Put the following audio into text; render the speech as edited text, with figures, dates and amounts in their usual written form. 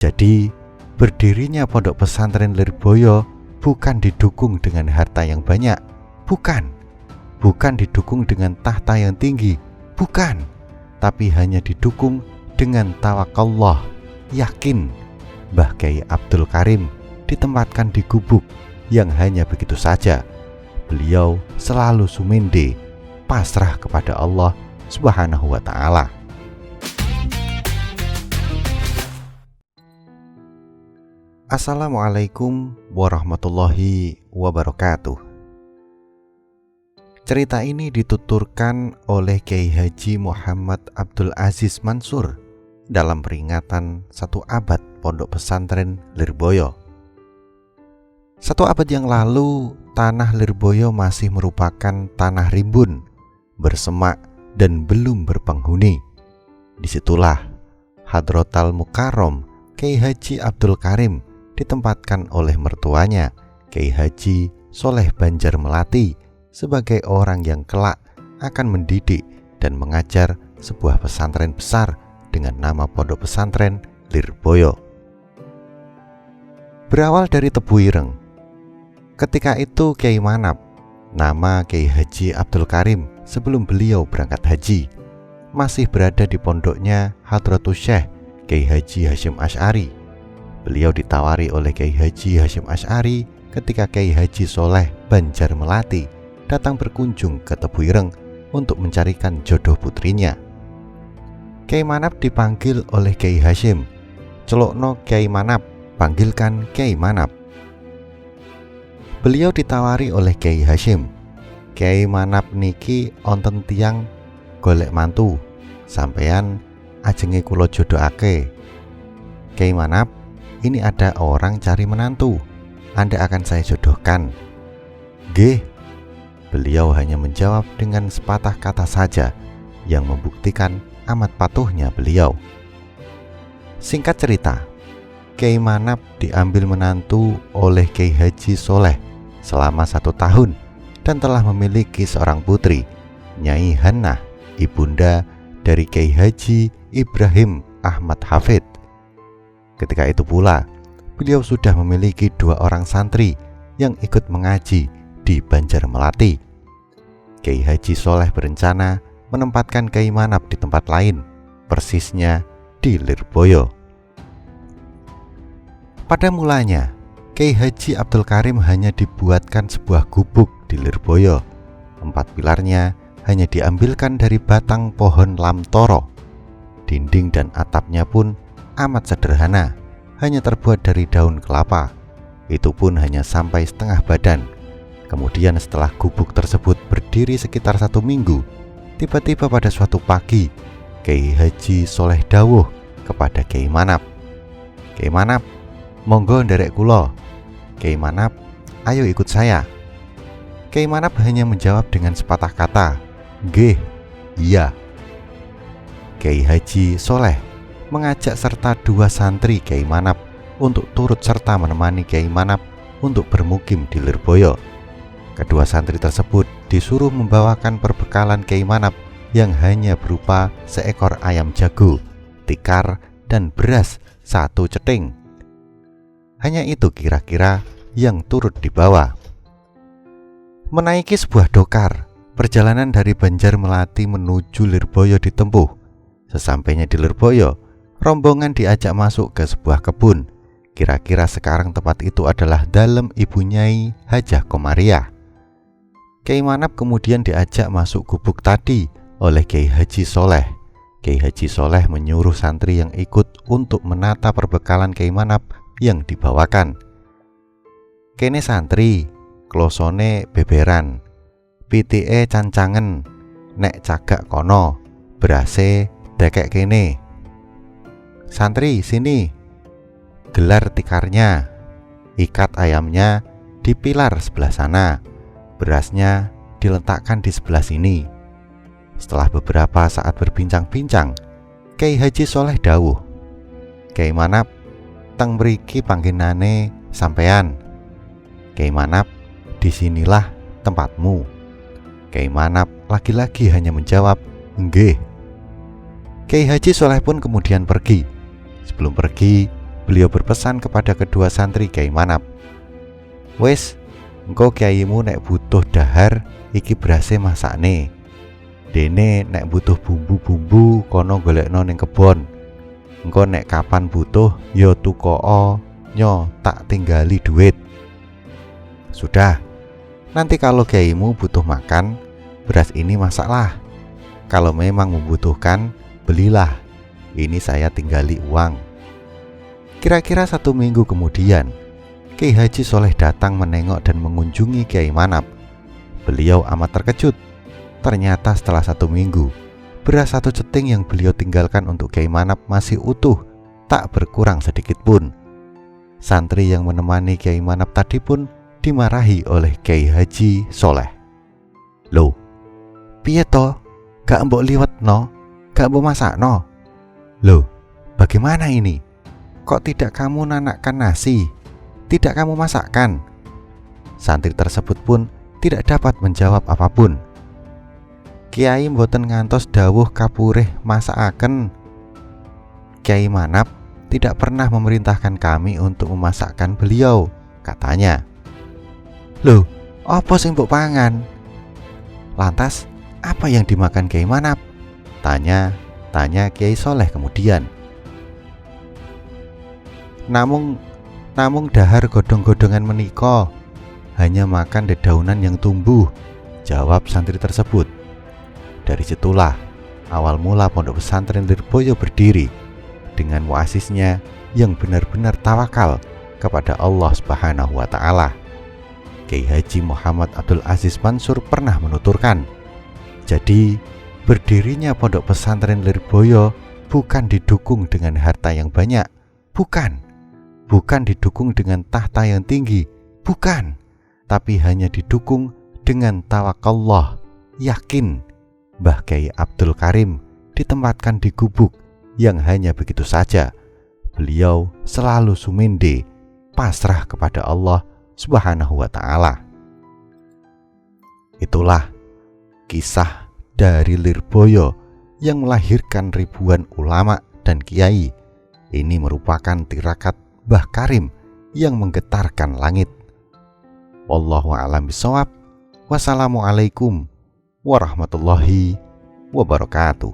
Jadi, berdirinya Pondok Pesantren Lirboyo bukan didukung dengan harta yang banyak, bukan didukung dengan tahta yang tinggi, bukan, tapi hanya didukung dengan tawakallah, yakin Mbah Kyai Abdul Karim ditempatkan di gubuk yang hanya begitu saja. Beliau selalu sumende, pasrah kepada Allah Subhanahu wa ta'ala. Assalamualaikum warahmatullahi wabarakatuh. Cerita ini dituturkan oleh Kiai Haji Muhammad Abdul Aziz Mansur dalam peringatan 1 abad Pondok Pesantren Lirboyo. 1 abad yang lalu, tanah Lirboyo masih merupakan tanah rimbun, bersemak dan belum berpenghuni. Disitulah Hadrotal Mukarrom Kiai Haji Abdul Karim ditempatkan oleh mertuanya, Kiai Haji Soleh Banjar Melati, sebagai orang yang kelak akan mendidik dan mengajar sebuah pesantren besar dengan nama Pondok Pesantren Lirboyo. Berawal dari Tebu Ireng, ketika itu Kiai Manap, nama Kiai Haji Abdul Karim sebelum beliau berangkat haji, masih berada di pondoknya Hadratus Syekh Kiai Haji Hasyim Asy'ari. Beliau ditawari oleh Kiai Haji Hasyim Asy'ari ketika Kiai Haji Soleh Banjar Melati datang berkunjung ke Tebu Ireng untuk mencarikan jodoh putrinya. Kiai Manap dipanggil oleh Kiai Hasyim. "Celokno Kiai Manap, panggilkan Kiai Manap." Beliau ditawari oleh Kiai Hasyim, "Kiai Manap niki onten tiang golek mantu, sampeyan ajenge kula jodohake." "Kiai Manap, ini ada orang cari menantu, Anda akan saya jodohkan." "Nggih." Beliau hanya menjawab dengan sepatah kata saja yang membuktikan amat patuhnya beliau. Singkat cerita, Kiai Manap diambil menantu oleh Kiai Haji Soleh selama 1 tahun dan telah memiliki seorang putri, Nyai Hannah, ibunda dari Kiai Haji Ibrahim Ahmad Hafid. Ketika itu pula, beliau sudah memiliki 2 orang santri yang ikut mengaji di Banjar Melati. Kiai Haji Soleh berencana menempatkan Kiai Manap di tempat lain, persisnya di Lirboyo. Pada mulanya, Kiai Haji Abdul Karim hanya dibuatkan sebuah gubuk di Lirboyo. 4 pilarnya hanya diambilkan dari batang pohon lamtoro. Dinding dan atapnya pun amat sederhana, hanya terbuat dari daun kelapa. Itu pun hanya sampai setengah badan. Kemudian setelah gubuk tersebut berdiri sekitar 1 minggu, tiba-tiba pada suatu pagi, Kiai Haji Soleh dawuh kepada Kiai Manap, "Kiai Manap, monggo nderek kula." "Kiai Manap, ayo ikut saya." Kiai Manap hanya menjawab dengan sepatah kata, "Nggih, iya." Kiai Haji Soleh mengajak serta 2 santri Kiai Manap untuk turut serta menemani Kiai Manap untuk bermukim di Lirboyo. Kedua santri tersebut disuruh membawakan perbekalan Kiai Manap yang hanya berupa seekor ayam jago, tikar, dan beras 1 ceting. Hanya itu kira-kira yang turut dibawa. Menaiki sebuah dokar, perjalanan dari Banjar Melati menuju Lirboyo ditempuh. Sesampainya di Lirboyo, rombongan diajak masuk ke sebuah kebun. Kira-kira sekarang tempat itu adalah dalem Ibu Nyai Hajah Komariah. Kiai Manap kemudian diajak masuk gubuk tadi oleh Kiai Haji Soleh. Kiai Haji Soleh menyuruh santri yang ikut untuk menata perbekalan Kiai Manap yang dibawakan. "Kene santri, klosone beberan, pitike cancangen, nek cagak kono, berase dekek kene. Santri sini, gelar tikarnya, ikat ayamnya di pilar sebelah sana, berasnya diletakkan di sebelah sini." Setelah beberapa saat berbincang-bincang, Kiai Haji Soleh dawuh, "Kiai Manap, teng mriki panggenane sampean." "Kiai Manap, disinilah tempatmu." Kiai Manap lagi-lagi hanya menjawab, "Nggih." Kiai Haji Soleh pun kemudian pergi. Sebelum pergi, beliau berpesan kepada kedua santri Kyai Manap, "Wes, engko kyaimu nek butuh dahar iki berase masakne. Dene nek butuh bumbu-bumbu kono golekno ning kebon. Engko nek kapan butuh ya tukoo, nyo tak tinggali duit. Sudah, nanti kalau kyaimu butuh makan, beras ini masaklah. Kalau memang membutuhkan, belilah. Ini saya tinggali uang." Kira-kira 1 minggu kemudian, Kyai Haji Soleh datang menengok dan mengunjungi Kyai Manap. Beliau amat terkejut. Ternyata setelah 1 minggu, beras 1 ceting yang beliau tinggalkan untuk Kyai Manap masih utuh, tak berkurang sedikit pun. Santri yang menemani Kyai Manap tadi pun dimarahi oleh Kyai Haji Soleh. "Loh, piye to? Gak mbok liwet no? Gak mbok masak no? Loh, bagaimana ini? Kok tidak kamu nanakkan nasi? Tidak kamu masakkan?" Santri tersebut pun tidak dapat menjawab apapun. "Kiai mboten ngantos dawuh kapurih masakaken. Kyai Manap tidak pernah memerintahkan kami untuk memasakkan beliau," katanya. "Loh, apa sing mbok pangan? Lantas apa yang dimakan Kyai Manap?" Tanya Kyai Soleh kemudian. Namung dahar godhong-godhongan menika, hanya makan dedaunan yang tumbuh," jawab santri tersebut. Dari situlah awal mula Pondok Pesantren Lirboyo berdiri, dengan muasisnya yang benar-benar tawakal kepada Allah Subhanahu wa Ta'ala. Kyai Haji Muhammad Abdul Aziz Mansur pernah menuturkan, jadi berdirinya Pondok Pesantren Lirboyo bukan didukung dengan harta yang banyak, bukan didukung dengan tahta yang tinggi, bukan, tapi hanya didukung dengan tawakallah, yakin Mbah Kyai Abdul Karim ditempatkan di gubuk yang hanya begitu saja. Beliau selalu sumende, pasrah kepada Allah Subhanahu wa Ta'ala. Itulah kisah dari Lirboyo yang melahirkan ribuan ulama dan kiai. Ini merupakan tirakat Mbah Karim yang menggetarkan langit. Wallahu a'lam bishawab. Wassalamualaikum warahmatullahi wabarakatuh.